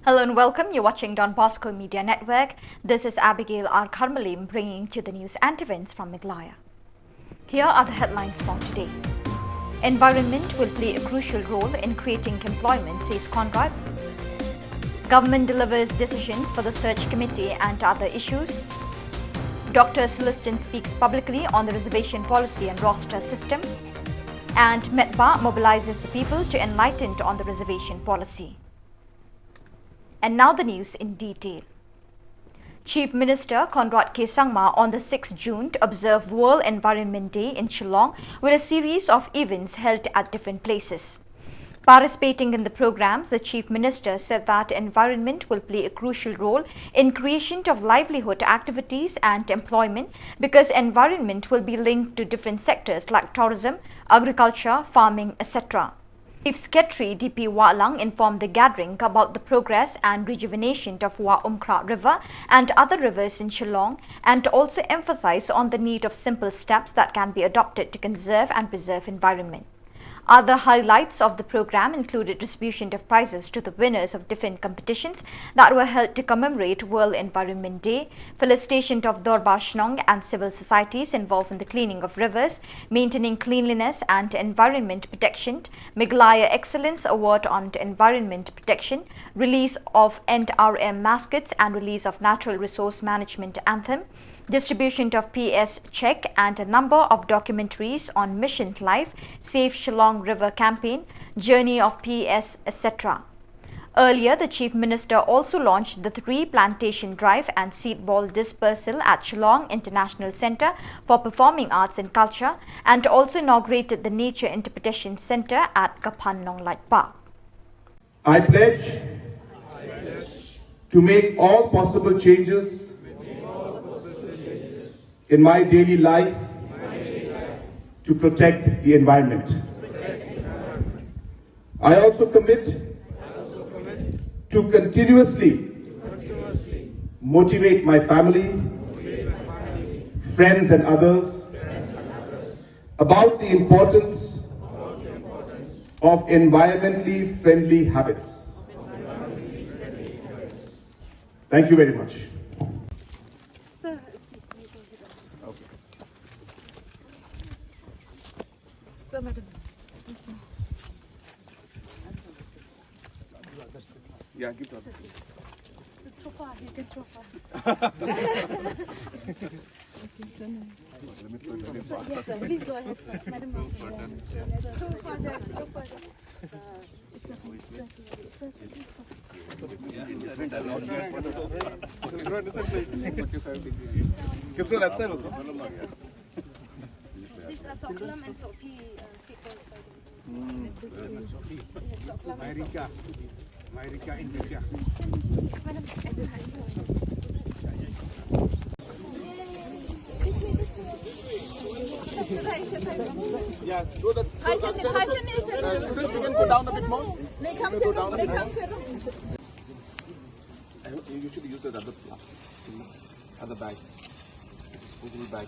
Hello and welcome. You're watching Don Bosco Media Network. This is Abigail R. Karmalim bringing to the news and events from Meghalaya. Here are the headlines for today. Environment will play a crucial role in creating employment, says Conrad. Government delivers decisions for the search committee and other issues. Dr. Celestin speaks publicly on the reservation policy and roster system. And METBA mobilizes the people to enlighten on the reservation policy. And now the news in detail. Chief Minister Conrad K. Sangma on the 6th June to observe World Environment Day in Shillong with a series of events held at different places. Participating in the programs, the Chief Minister said that environment will play a crucial role in creation of livelihood activities and employment because environment will be linked to different sectors like tourism, agriculture, farming, etc. Chief Secretary D.P. Walang informed the gathering about the progress and rejuvenation of Wa Umkra River and other rivers in Shillong and also emphasized on the need of simple steps that can be adopted to conserve and preserve environment. Other highlights of the program included distribution of prizes to the winners of different competitions that were held to commemorate World Environment Day, felicitation of Dorbar Shnong and civil societies involved in the cleaning of rivers, maintaining cleanliness and environment protection, Meghalaya Excellence Award on Environment Protection, release of NRM mascots and release of Natural Resource Management Anthem, distribution of PS check and a number of documentaries on Mission Life, Save Shillong River Campaign, Journey of PS, etc. Earlier, the Chief Minister also launched the 3 plantation drive and seed ball dispersal at Shillong International Centre for Performing Arts and Culture and also inaugurated the Nature Interpretation Centre at Kapan Nonglait Park. I pledge to make all possible changes in my daily life to protect the environment. I also commit to continuously motivate my family, friends and others about the importance of environmentally friendly habits. Thank you very much. Sir, Okay. Sir, madam. Yeah, give that. Sir, so far, you can so far. Yes, sir. Please go ahead, sir. Madam. So far, go further. Give that side also. This is Socklam and Socky sequence. America India. Madam, Yeah, do that. You can go down a bit more. Go down a bit more. You should use the other bag. Disposable bag.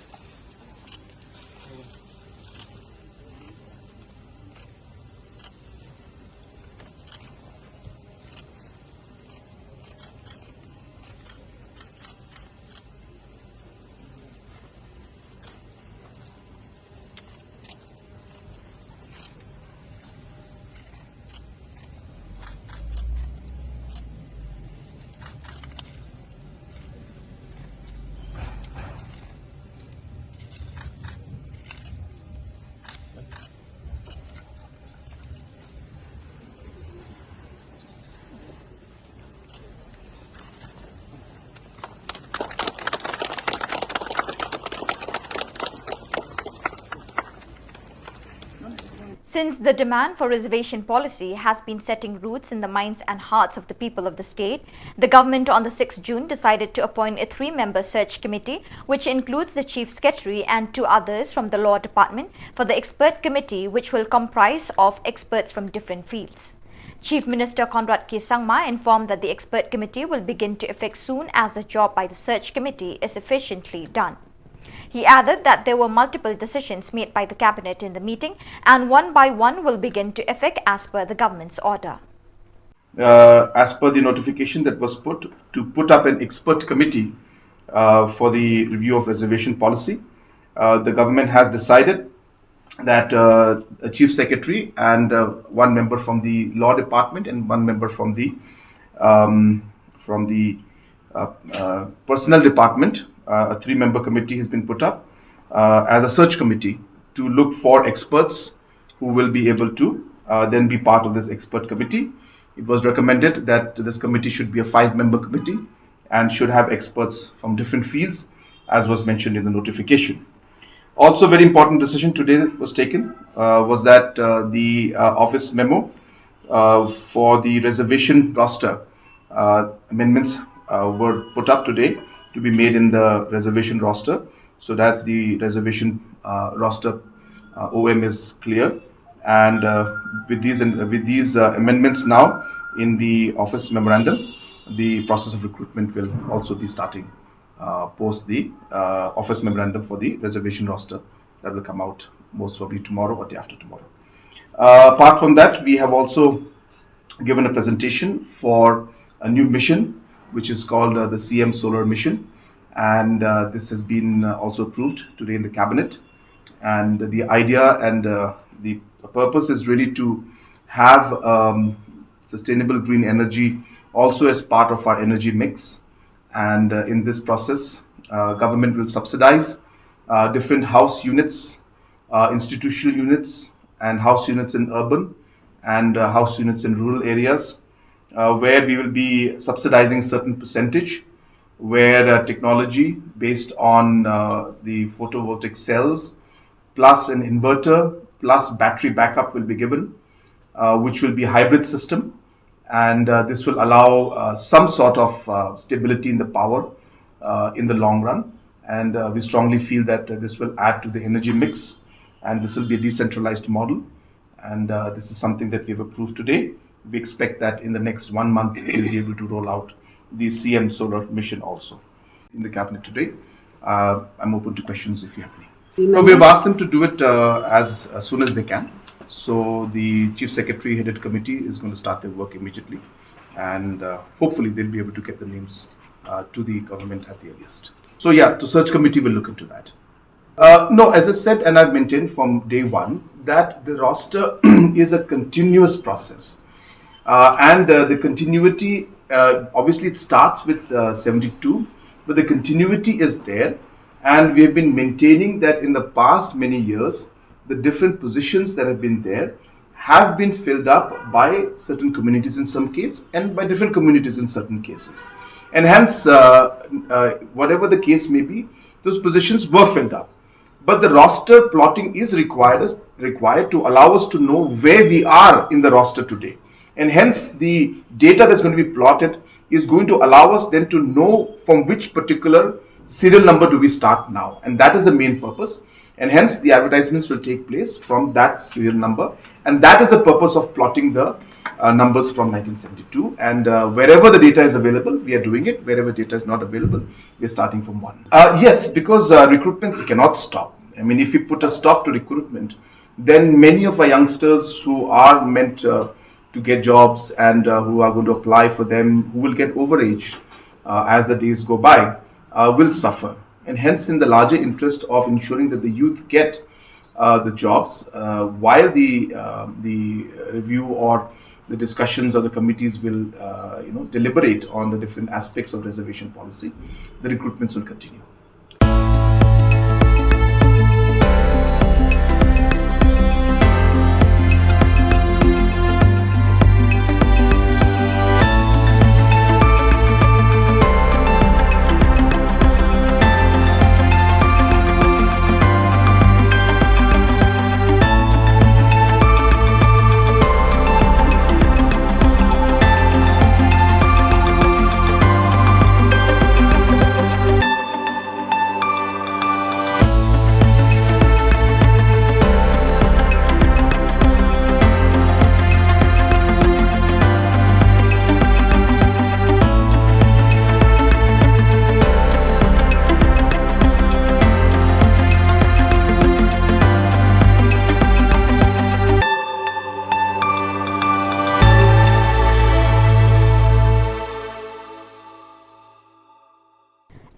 Since the demand for reservation policy has been setting roots in the minds and hearts of the people of the state, the government on the 6th June decided to appoint a 3-member search committee, which includes the Chief Secretary and 2 others from the Law Department for the expert committee, which will comprise of experts from different fields. Chief Minister Conrad K. Sangma informed that the expert committee will begin to effect soon as the job by the search committee is efficiently done. He added that there were multiple decisions made by the cabinet in the meeting and one by one will begin to effect as per the government's order. as per the notification that was put up an expert committee for the review of reservation policy. The government has decided that a chief secretary and one member from the law department and one member from the personnel department, a 3-member committee has been put up as a search committee to look for experts who will be able to then be part of this expert committee. It was recommended that this committee should be a 5-member committee and should have experts from different fields, as was mentioned in the notification. Also, very important decision today was taken was that the office memo for the reservation roster amendments were put up today to be made in the reservation roster, so that the reservation roster OM is clear. And with these amendments now in the office memorandum, the process of recruitment will also be starting post the office memorandum for the reservation roster that will come out most probably tomorrow or day after tomorrow. Apart from that, we have also given a presentation for a new mission, which is called the CM Solar Mission, and this has been also approved today in the cabinet. And the idea and the purpose is really to have sustainable green energy also as part of our energy mix. And in this process, government will subsidize different house units, institutional units, and house units in urban and house units in rural areas, where we will be subsidizing certain percentage, where technology based on the photovoltaic cells plus an inverter plus battery backup will be given, which will be a hybrid system. And this will allow some sort of stability in the power in the long run. And we strongly feel that this will add to the energy mix, and this will be a decentralized model. And this is something that we've approved today. We expect that in the next 1 month, we'll be able to roll out the CM Solar Mission also in the cabinet today. I'm open to questions if you have any. No, we've asked them to do it as soon as they can. So the Chief Secretary headed committee is going to start their work immediately, and hopefully they'll be able to get the names to the government at the earliest. So yeah, the search committee will look into that. No, as I said, and I've maintained from day one, that the roster is a continuous process. And the continuity, obviously it starts with 72, but the continuity is there. And we have been maintaining that in the past many years, the different positions that have been there have been filled up by certain communities in some case and by different communities in certain cases. And hence, whatever the case may be, those positions were filled up. But the roster plotting is required to allow us to know where we are in the roster today. And hence, the data that's going to be plotted is going to allow us then to know from which particular serial number do we start now. And that is the main purpose. And hence, the advertisements will take place from that serial number. And that is the purpose of plotting the numbers from 1972. And wherever the data is available, we are doing it. Wherever data is not available, we are starting from 1. Yes, because recruitments cannot stop. I mean, if you put a stop to recruitment, then many of our youngsters who are meant to get jobs and who are going to apply for them, who will get overage as the days go by, will suffer. And hence, in the larger interest of ensuring that the youth get the jobs, while the review or the discussions or the committees will deliberate on the different aspects of reservation policy, the recruitments will continue.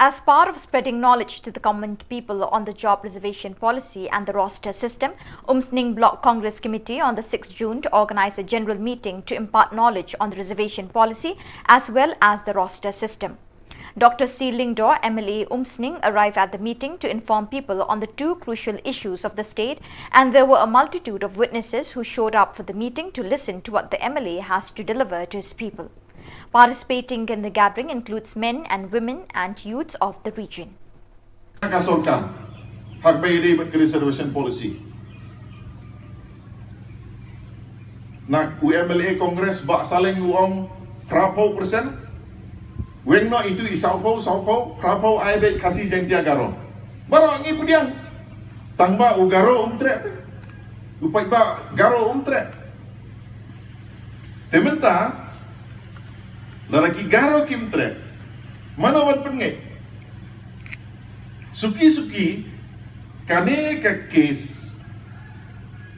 As part of spreading knowledge to the common people on the job reservation policy and the roster system, Umsning Block Congress Committee on the 6th June to organize a general meeting to impart knowledge on the reservation policy as well as the roster system. Dr. C. Lingdor, MLA Umsning, arrived at the meeting to inform people on the two crucial issues of the state, and there were a multitude of witnesses who showed up for the meeting to listen to what the MLA has to deliver to his people. Participating in the gathering includes men and women and youths of the region. Kasolkan hak bayar reservation policy. Nak UMLA Congress bak saling uang berapa persen? Weng no itu isaupo berapa ai baik kasih jantia garo. Baru ngi pudiang. Tangba ugaro umtre. Upai ba garo umtre. Tementa lalaki garo kimtre. Mana wan pengai? Suki-suki kane ka case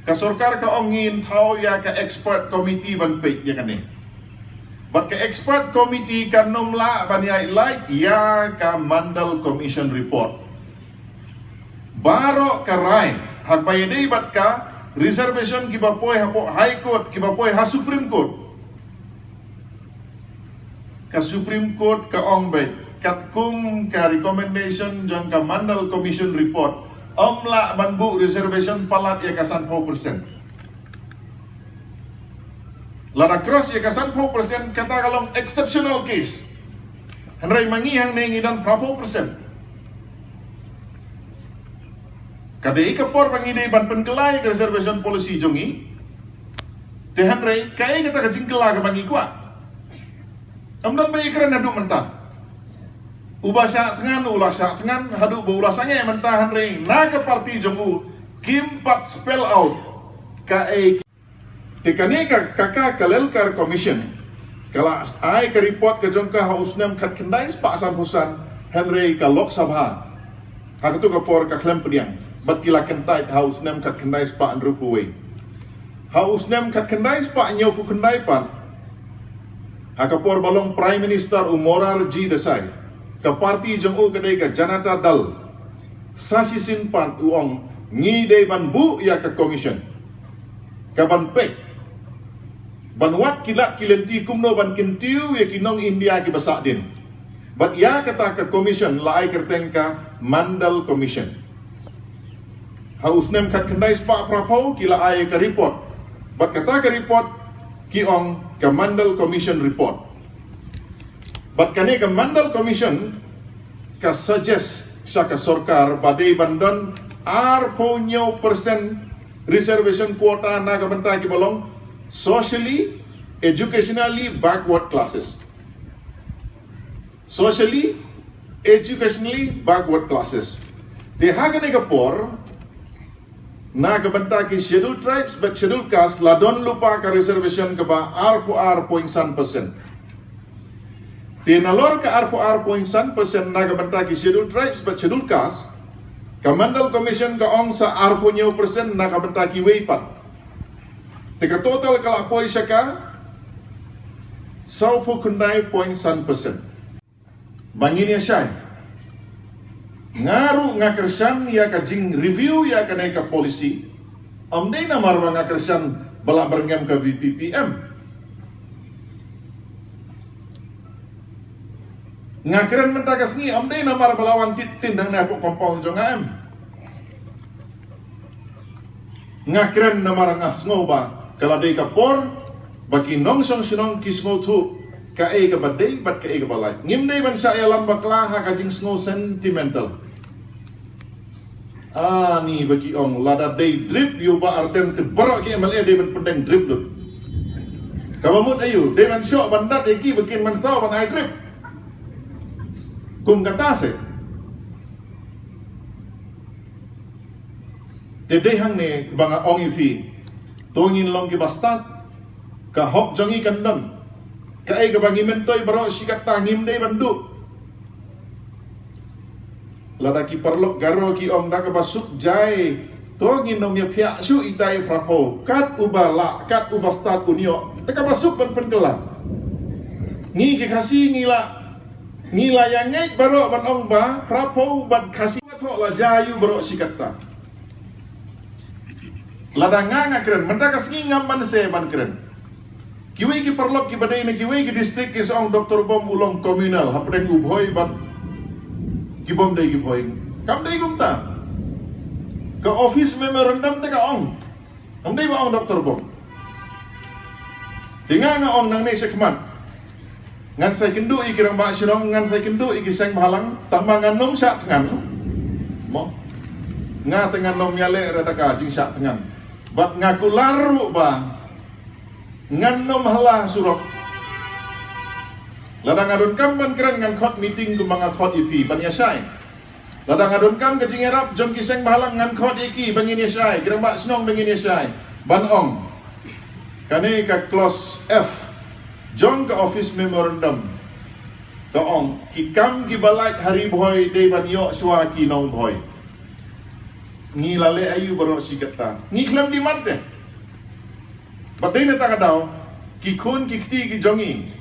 ka sorkar ka ongin tau ya ka expert committee ban pek ya kane. But ka expert committee kan nomla banyai like ya ka mandal commission report. Baro ka rai hak bayadei bat ka reservation kibapoy hapo high court kibapoy ha supreme court. Ka Supreme Court ka ongbay katkum ka recommendation jang ka mandal commission report omla banbu reservation palat ya ka 10%. Lada cross ya ka 10% kata kalong exceptional case. Henry mangihang nengidan berapa persen. Kadai ka por pangidai ban penkelai ka reservation policy jongi. Te Henry kai kata ka jingkela ka bangi kuat. Amdan bayi keren haduk mentah. Ubah syak tengan, ulah syak tengan, haduk berulah sangai mentah Henry. Naga parti jongu, kimpat spell out. Kae tekani kakak kalelkar commission. Kalau ai ke report ke jongka hausnam kat kendai sepak sampusan Henry ke Lok Sabha. Hak tu ke por ke klem pediang. Bat kila kentai hausnam kat kendai sepak andrupuwe. Hausnam kat kendai sepak nyofu kendai pan. Hakapor balong Prime Minister Umorar G. Desai ke parti jeng'u kedai ke Janata Dal sasi simpan uang ngi day ban bu ya ke commission ke ban pek ban wat kilat kilenti kumno ban kintiu ya kinong India ki basak din bat ya kata ke commission lai kerteng ka mandal commission hausnem kat kendai spak prapau kila ai ke report bat kata ke report ki ong ke mandal commission report. But kani ke mandal commission ka suggest sa ka sorkar badai bandon arponyo persen reservation quota na ka banta ki bolong socially educationally backward classes. Socially educationally backward classes. Te hagane ka por na kabanta ki scheduled tribes but scheduled caste ladon lupa ka reservation ka ba R.1%. Tinalor ka R.1% na kabanta ki scheduled tribes but scheduled caste ka mandal commission ka ong sa R.0% na kabanta ki weipat. Tika total ka apoy siya ka 9.1%. Bangin niya siya. Ngaru nga Krisyan ya ka jing review ya ka ka policy amday na marwa nga Krisyan bala berngam ka VPPM nga keren mentakas ni amday na mar balawan titin dang na po compound jong am nga keren na mar nga sngo ba kaladay ka por baki nong song sinong kismo tu ka e ka baday bat ka e ka balay ngimday ban sa alam bakla ha ka jing sngo sentimental. Ni bagi ong lada day drip yu ba arden te barok ki MLA day ban pendeng drip lu. Kamamut ayu day ban syok bandat eki bikin man saw ban ai drip. Kum kata se. Te day hang ne banga ong ipi. Tongin long ki bastat ka hok jongi kandam. Ka ai ka bangi mentoy barok sikat tangim day bandu. Lada ki perlok garo ki om da ka basuk jai to nginom ya pia su itai prapo kat ubala kat ubastat unyo ta ka basuk ban penkela ngi ki kasi ngila Ngilayangai barok ban ong ba, prapo ban Khasinews ho la jayu barok sikata. Ladanga ngakren, mendakas ngingam man se ban kren. Kiwi ki perlok ki badai na kiwi ki distrik ki seong Dr. Bom ulong komunal, hapren ku boy ban ki bom dai ki boy. Kam dai gumta. Ke office memorandum te ka ong. Am dai ba ong Dr. Bom. Tinga nga ong nang nei sekmat. Ngan sai kendu i kirang ba Shillong, ngan sai kendu i kiseng balang, tambah ngan nom syak tengan. Mo. Nga tengan nom nyale rada ka jing syak tengan. Bat ngaku laru ba. Ngan nom halah surok. Ladang adun kam ban keren ngan khot meeting kumanga khot IP ban yasai. Ladang adun kam ke jing erap jom kiseng balang ngan khot iki bangin yasai, kirang ba Shillong bangin yasai. Ban ong. Kani ka clause F. Jong ke office memorandum. Kaong kikam ki balai hari boy de ban yo swa ki nong boy. Ngi lale ayu baro sikata. Ngi klam di mate. Badai na ta daw ki khun ki kti ki jongi.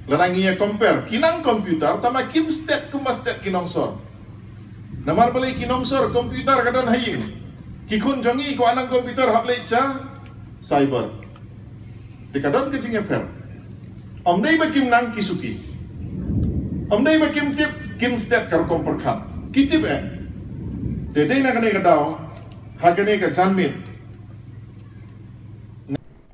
Larangi ya compare kinang komputer tama kim step ku step kinong sor. Namar balai kinong sor komputer kadon hayin. Ki khun jongi ko anang komputer hablai cha cyber. Tikadon ke jing per. Om dai ba kim nang kisuki. Om dai ba kim tip kim step kar kom perkhat. Kitip de dai na kane ka daw ha kane ka janmit.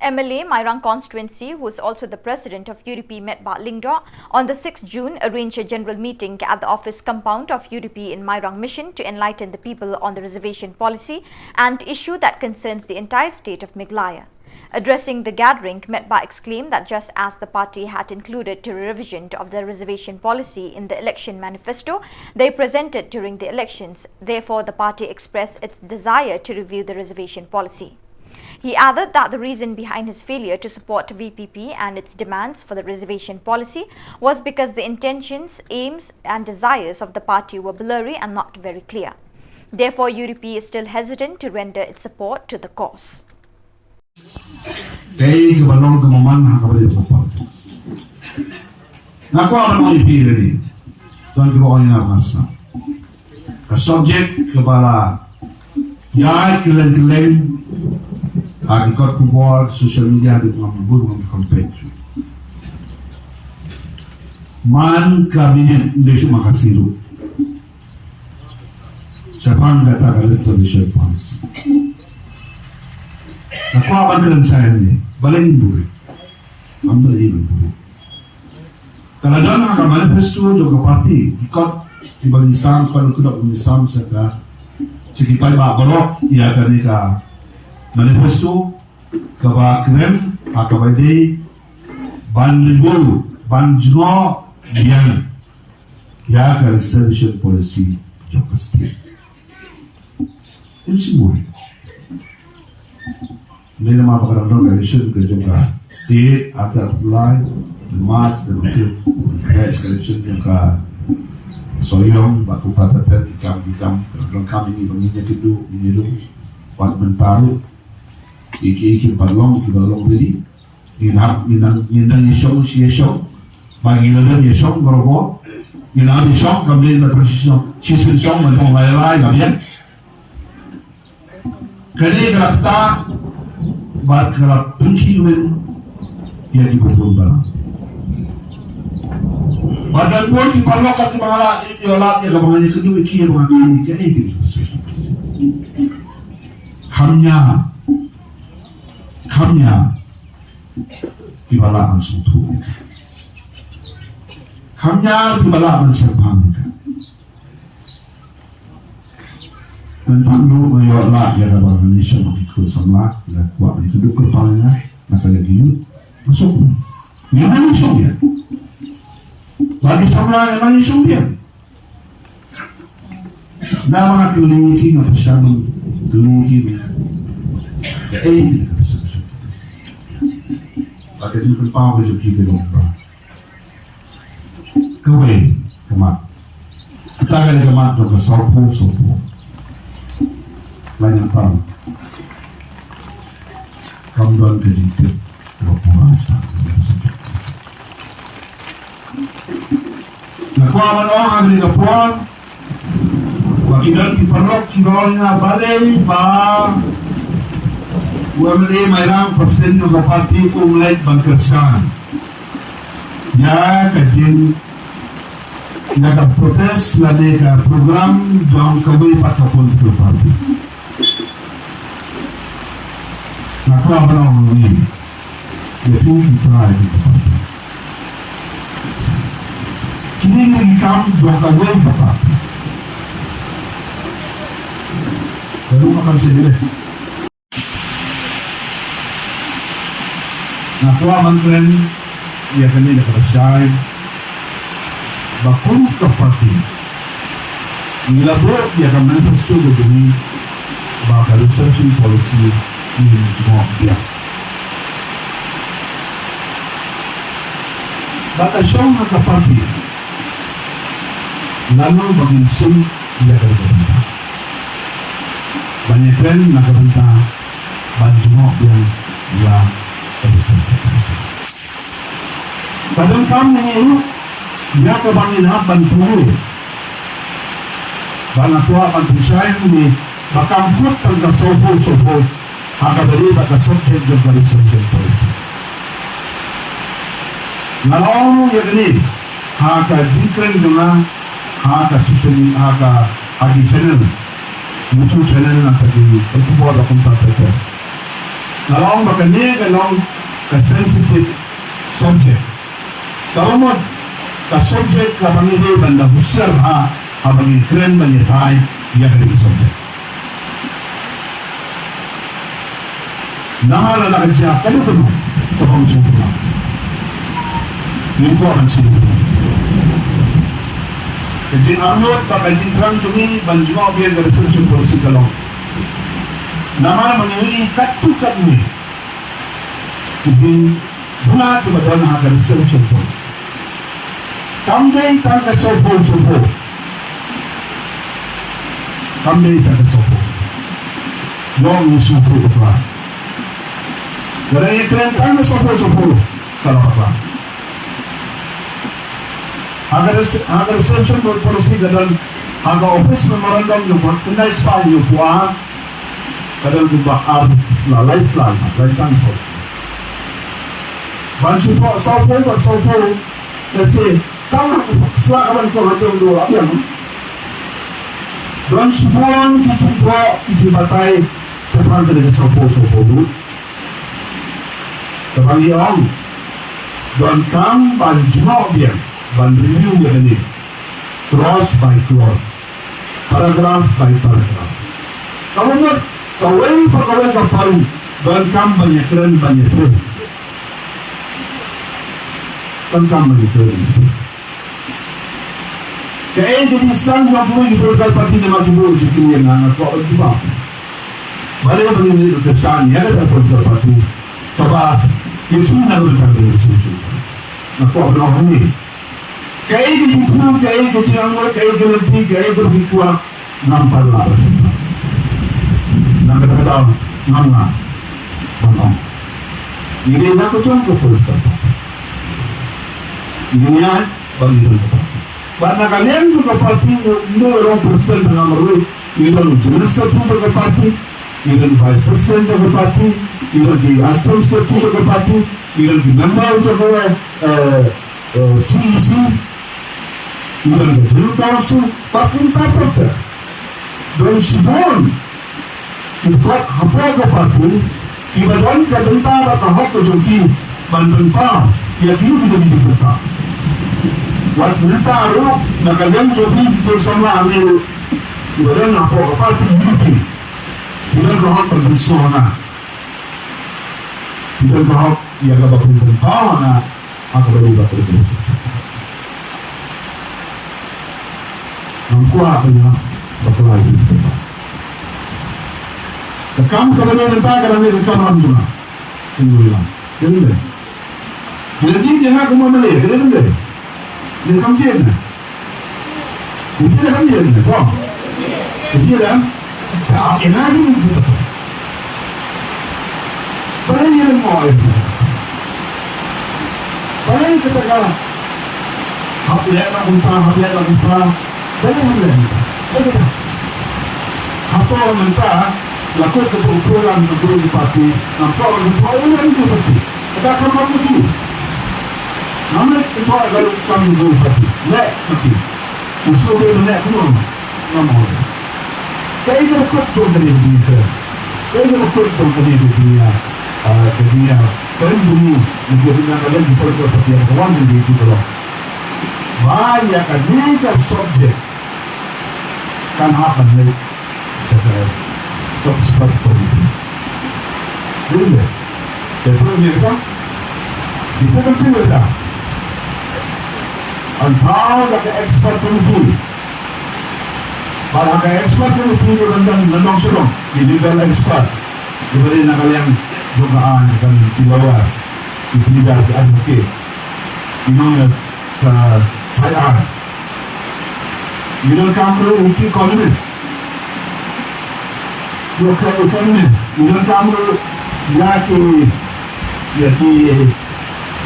MLA Mairang constituency, who is also the president of UDP, met Lingdor on the 6th June, arranged a general meeting at the office compound of UDP in Mairang Mission to enlighten the people on the reservation policy and issue that concerns the entire state of Meghalaya. Addressing the gathering, Metba exclaimed that just as the party had included a revision of the reservation policy in the election manifesto they presented during the elections, therefore the party expressed its desire to review the reservation policy. He added that the reason behind his failure to support VPP and its demands for the reservation policy was because the intentions, aims and desires of the party were blurry and not very clear. Therefore, UDP is still hesitant to render its support to the cause. Kay kebalong kemuman hakabali sa politics. Nako ang mga ipiri tuan kibawa niya masa. Ka-subject kebala ya kilen-kilen hakikot kubol social media di pengambun ng campaign. Man kabinet Indonesia makasiru. Siapa kata reservation policy. Nakuha kan saya ni, baling buri, ambil ini buri. Kalau dalam agama manifesto juga parti ikut dibagi sam, kalau tidak bagi sam setelah sekipai babarok ia akan ika manifesto kebakiran akabadi ban ribu ban juno biang ia akan reservation policy juga pasti. Ini semua. Ini nama perkara election ke juga state atas apply March dan April election juga soyong batu tata ikam kami ini menginjak itu parlementaru iki parlong beri inap inang yesong si yesong bagi nalar yesong berapa inap yesong kami na transition season song macam lain kalian kini kata baat kalau pengkiuan ia diperlukan. Badan pun dipalokat malah iolat ya kebangannya kedua ikir mengatasi kayak ini. Kamnya dibalakan suatu. Kamnya dibalakan serpang. Tentang dulu iolat ya kebangannya Indonesia ikut sama lah kuat itu dulu kepalanya nak lagi yud masuk ni mana masuk dia lagi sama yang lagi masuk dia nama tulingi ngapa sama tulingi ya ini lagi tu kepal bejuk kita lupa kau kemat kita akan kemat juga sopo banyak tahu kamu kerja berpuasa Nakuha man ang ni Kapuan, wakidan iparok kibawal nga balay ba UMLA mayroong presiden ng kapati umlay bangkersan. Ya kajin nagprotes lani ka program jang kaway patapon ng parti. Nakuha man ang ni Yaitu kita di kapati. Kini ngikam jang kaway patapon. Lalu makan sendiri. Nakuha man rin, iya kami nakapasyay, bakong kapati, nilabot iya kami manifesto gagawin, baka researching policy ni Jumokya. Baka siyang nakapati, lalo mag-insin iya kagawin. Banyak rin nakabanta, Jumokya ya kadang kami ini dia kebangin haban puluh bana tua ban pusai ini bakam put tangga sopo haka beri baka subjek dari subjek polisi nalamu ya gini haka dikren dengan haka susuni haka haki channel YouTube channel na tadi itu buat akun tapete nalong baka niya galong ka-sensitive subject. Karumot ka-subject ka pangili banda husar habang i-trend manitay yakari subject. Nahala na kadya kalito mo kapang suko na. Yung ko ang sinuko. Kajin arnot baka jintrang tumi banjuma obyan ka research policy kalong. Naman mangyari kat-tukat ni Kujin bulat kebetulan agar research policy. Kami tangga sopo. Kami tangga sopo. Long supo apa? Dari kalian tangga sopo kalau apa? Agar research policy dalam agar office memorandum yang berkenai Spanyol buat kadang juga lalai sopo. Bansu po sopo kasi tama selakaman ko hanggang dua yan. Bansu po kiti batay sa pangka ng sopo. Kapag iyon, doon kang banjumobyan, banreview yan ni cross by cross, paragraph by paragraph. Kamunod, kaway kapal, doon kang banyakran. Tentang begitu. Kaya di Islam juga boleh diperlukan parti nama jubur jika yang anak kau juga. Balik begini kesan ya ada politik parti. Tabas itu nak bertanggung jawab. Nak kau berapa ni? Kaya di itu kaya di anggur kaya di lebih kaya berfikir nampak lah. Nak kata nama. Ini nak contoh politik. Inian bagi kita. Karena kalian juga parti orang presiden dengan merui, kita jenis tertentu ke parti, kita vice presiden ke parti, kita di asal tertentu ke parti, kita di member ke CEC, kita di general council, parti apa? Dan sebelum kita apa ke parti, kita dan kebentar atau hak kejoki bantuan ya kita bisa waktu taruh na kalian joki bersama ambil kemudian apa hidup kita rohak bersama kita rohak ya gak bakal bertawana aku baru bakal bersama nampu apa ya bakal lagi rekam kebenaran kita karena rekam ramjuna ini bilang jadi jangan aku mau melihat kena Dia kampian na. Dia dah kampian na. Kau. Dia dah. Saya nak ini sudah. Paling yang mau itu. Paling kita kala Haplet nak unta. Dari haplet. Kita. Apa mentah lakon kebetulan berdua di parti, nampak orang itu parti. Kita akan mampu. Nampak itu agak kami berdua parti. Lek parti. Usul dia lek pun nama. Kaya kita betul dari dunia. Kaya kita betul dari dunia. Dunia. Kaya dunia menjadi kalian di perut parti yang kawan di situ loh. Banyak kan subjek kan apa nih? Top spot politik. Jadi, terus kita kan kita. Antara ada expert politik. Para expert politik yang sedang di legal expert. Diberi nama yang juga kan di bawah di legal advocate. Ini saya. You don't come to economist. You don't come to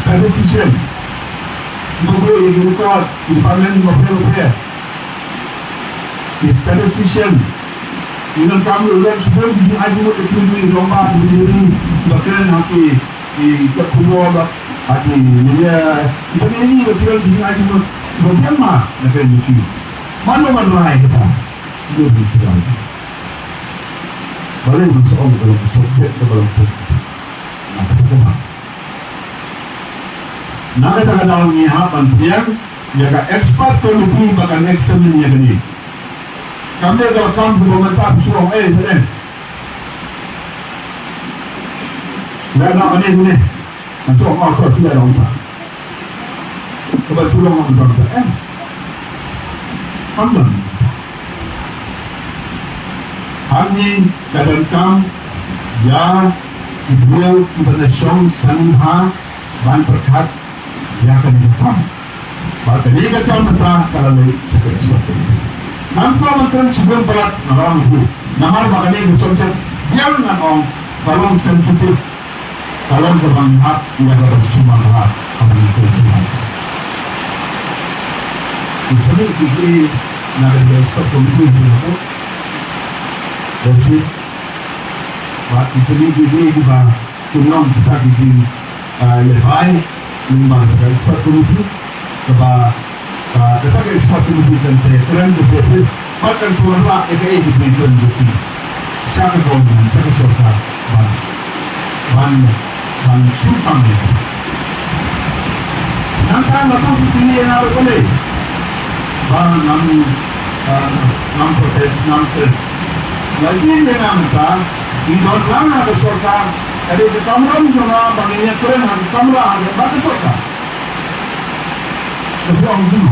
statistician. Nobody you call Department of Health. The statistician. You don't come to learn school. You have to do Roma, bahkan hati di kepulau hati dia ini betul dia cuma bagaimana nak ini. Mana kita. Dia bicara. Boleh masuk dalam subjek dalam subjek. Nak kata dalam ni apa yang jaga expert tu lebih bahkan examine yang ni. Kami kalau kamu berkomentar suruh betul. Nak ni. Macam apa tu tidak orang. Sebab suruh orang berkomentar. Kamu. Kami kadang-kadang ya beliau information sanha ban perkat ya akan datang. Bahkan ini kata mentah kalau lagi seperti itu. Nampak mentah sebelum berat orang itu. Namar bahkan ini subjek biar nak kalau sensitif kalau bermanfaat ia akan semua hal apa itu. Jadi ini nak ada sesuatu itu. Jadi, waktu ini juga kunjung kita di lebai lima ekspor politik, sebab kita ekspor politik dan saya keren bersih, bahkan semua EKI diberikan bukti. Siapa government, siapa serta ban sumpah itu. Nanti apa pilih yang apa boleh? Ban nam protes nam lagi dengan kita, di dalam ada sorta, ada di kamera juga baginya keren ada kamera ada baca sorta. Tapi orang tu,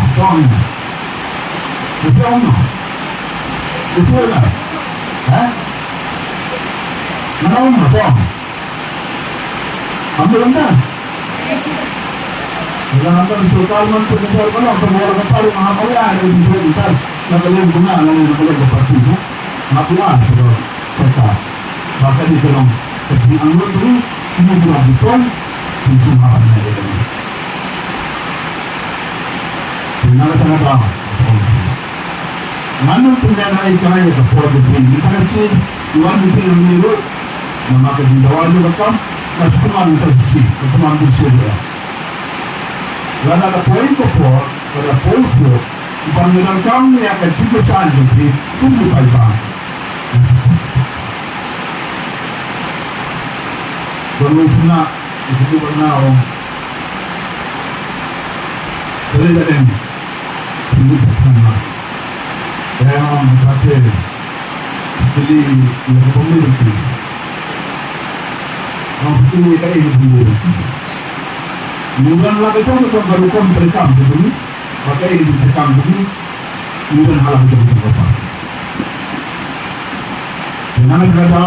itu lah, mana orang tu? Ambil enggak? Kalau nampak sorta man pun kalau orang kepala Meghalaya ada di sana, nak kalian guna, nak kalian berparti, Makulah serta bahkan di dalam kerja anggur ini ini dilakukan di semua negara ini. Benar tak? Mana penjana ikan yang terbuat begini? Kita sih tuan itu yang miru, nama kedua juga kan, kecuali tersisi, kecuali bersih. Lalu ada poin kopor, ada poin kopor. Panggilan kami akan kita sahaja tunggu paibang. Perlu nak itu pernah orang boleh tak ni? Ini sama. Saya orang berkata jadi yang pemilik orang pilih kaya itu. Bukan lagi tu macam baru kau terekam begini, maka ini terekam begini, bukan hal yang berapa. Jangan kata,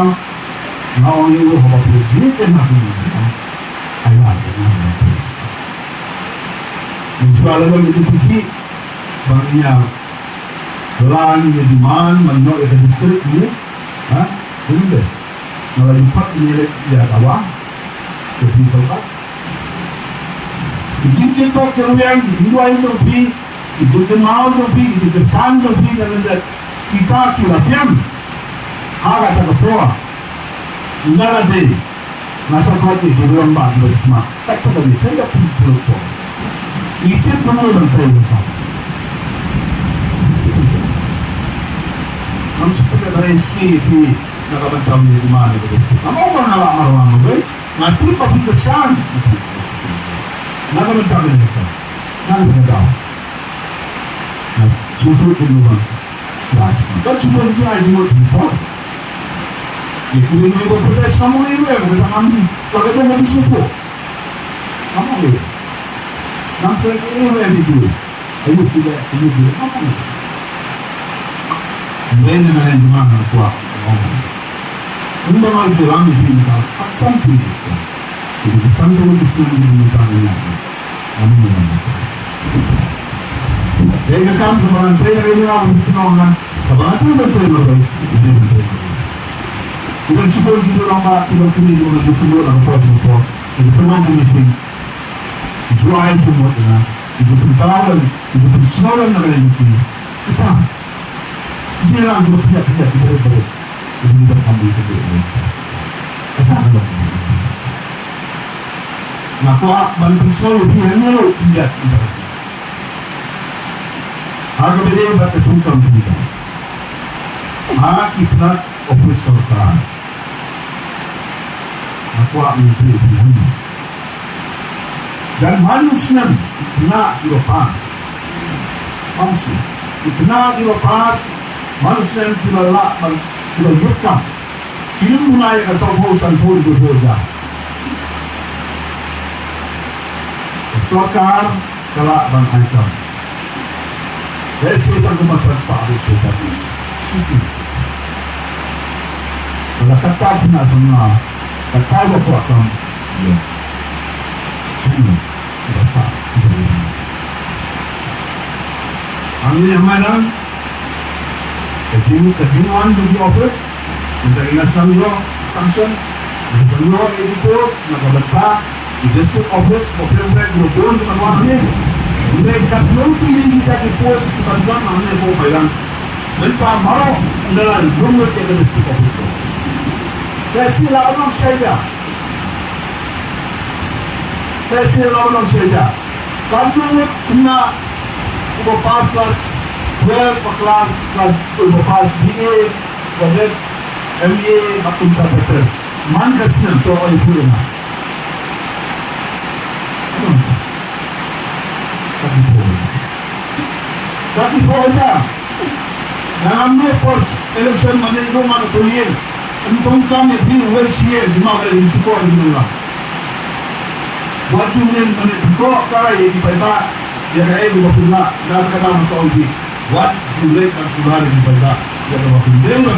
now you have a project and nothing. I like it. Soalan itu tinggi, banyak pelan, demand, menolak ke distrik ni, betul. Kalau empat ni dia tawa, jadi tempat. Ikin pa keruyan, hinduay no pi, ikin mau no pi, ikin san no pi, dan kita kulapian, haga tak kepoa, nara deh, masa kau ni keruyan bah bersama, tak pada ni saya pun keluar, ikin pun orang terlupa. Kami seperti dari sini nak bertemu di mana begitu. Kamu orang nak marah-marah, baik? Nanti papi kesan. Nak bertemu mereka, nak beritahu. Nah, suatu keluar. Kan cuma dia aja mau tipu. Itu yang ibu protes kamu ini, kita kami, kalau kita mau disuruh, kamu ni, nampak ini yang itu, ayo tidak, apa ni? Bene nelle domande qua, un domani che vanno in finita, fa sempre questo, quindi sempre un destino di l'Italia, e che tanto non entrare in una nonna, ma tu non sei lo non ci puoi dire roba, ti lo finire una giocatore, non puoi un po', e per quanto mi fai, i tuoi anche un po', i tuoi parole, i tuoi persone non avrai di più, dia orang berpihak tidak berbeda ini berkambing berbeda. Kata maka bantu selalu pihaknya tidak interest. Harga beda berketukan tidak. Hak kita ofis serta. Maka menteri pihaknya. Dan manusia kena dilepas. Manusia kena dilepas. Manusia yang tidak berkah, ini mulai kesalahan pun berbeza. Sokar kelak bangkaikan. Saya tak masalah sepatu saya sisi. Kalau kata pun asal kata apa kamu, ya, semua rasa. Angin yang mana? Continuan to the office, untuk inasal yo sanction, untuk yo editors, nagabata, di district office, popular grupon dengan warga, mereka belum pilih kita di pos kebantuan mana yang mau bayar, mereka malu dalam rumah kita district office. Kasih lawan saya, kalau kena upas kelas 12 kelas upas BA, kemudian MA, makin terpeter. Man kasih tu orang itu nak. Tapi boleh. Namanya pos election mana itu mana tulian. Untung kami di Malaysia di mana di sekolah di mana. Baju ni mana kau kaya di Paiba, dia kaya di Bapuna, dah sekarang masuk Saudi. What you let and to run in Paiba, dia dah Bapuna, dia dah.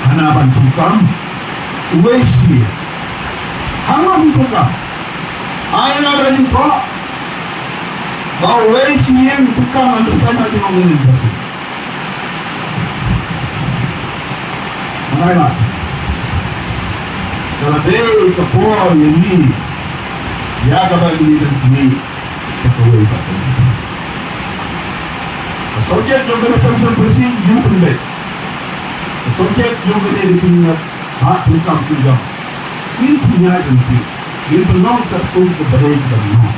Hanapan tukang, Malaysia. Hanapan tukang. Ayah ada di kau. Bahawa Malaysia tukang untuk sana di Malaysia. Mana? Kalau dia kepor ini, dia kabar ini dan ini kepor itu. Subjek juga bersama bersih juga berbeza. Subjek juga dia punya hak tukang juga. Ini punya janji. Ini penuh tertung keberadaan kita.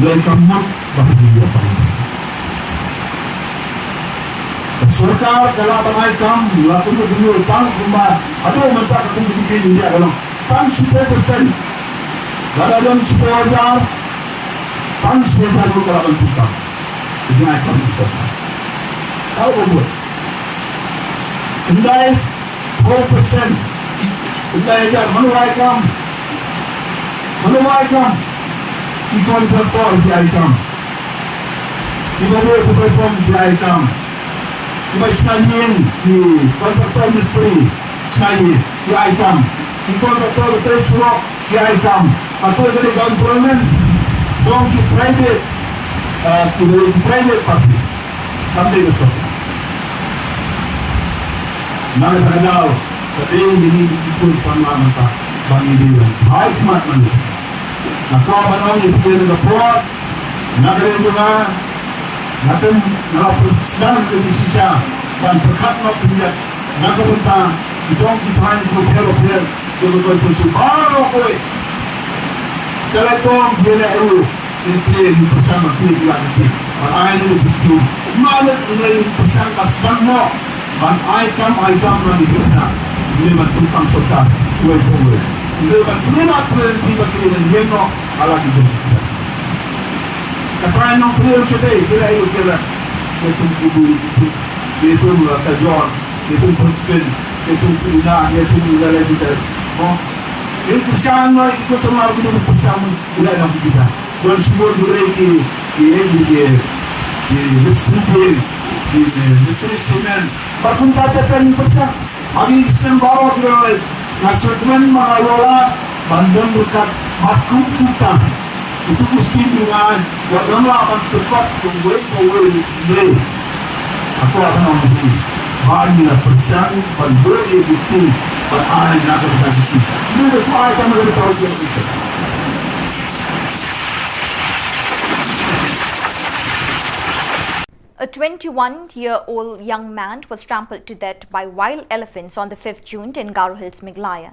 Mereka mak bahagia pada. सरकार चला बनाए काम लाखों में दुनिया उत्पादन कुंभा अदो मंत्रा कम के इंडिया वालों 5% वालों 5,000 लोग करा बनती काम इतना काम सरकार आओ बोलो इंडिया 4% इंडिया यार मनोवाय काम इकोन पर कॉल किया काम इबादे परफॉर्म किया काम Mas sekalian di kontraktor industri sekali di item di kontraktor tersuap di item atau dari government jom di private party sampai ke sana. Mana kadang Kadang ini ikut sama mata bagi dia. Baik mat manusia. Nak kau bangun itu dia nak buat. Nak kalian juga. Macam nak sedang di sisa dan berkat nak punya. Nak sebentar. Kita kita berpikir juga sesuatu baru koi. Selepas dia lalu ini bersama kita lagi. Orang ini bersama. Malah ini bersama semua. Dan item lagi kita. Ini tukang sokan, kue. Ini primat di bagian yang no ala kita. Kata yang primat sedih, kita itu itu kajuan, itu presiden, itu pina, itu wilayah kita. Oh, ini bersama ikut sama kita bersama wilayah kita. Dan semua mereka di semen, berkuntat dengan bersama. Agi Islam bawa kita nasibkan mengelola bandung berkat makum kita itu mesti dengan yang akan tepat tunggu beli aku akan memberi banyak persen bandung yang mesti berada di dalam kita ini semua kita menjadi tahu yang bisa. A 21-year-old young man was trampled to death by wild elephants on the 5th June in Garo Hills, Meghalaya.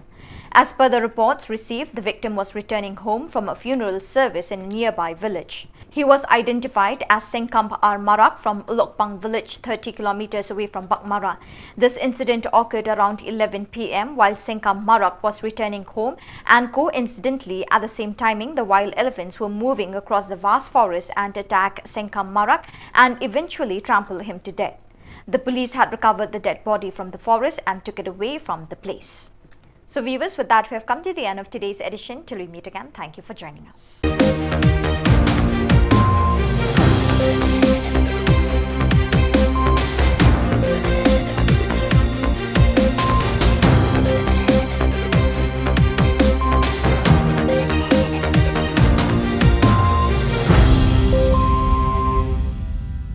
As per the reports received, the victim was returning home from a funeral service in a nearby village. He was identified as Sengkamp R. Marak from Ulokpang village, 30 kilometers away from Bakmara. This incident occurred around 11 p.m. while Sengkamp Marak was returning home, and coincidentally at the same timing the wild elephants were moving across the vast forest and attacked Sengkamp Marak and eventually trampled him to death. The police had recovered the dead body from the forest and took it away from the place. So viewers, with that we have come to the end of today's edition. Till we meet again, thank you for joining us.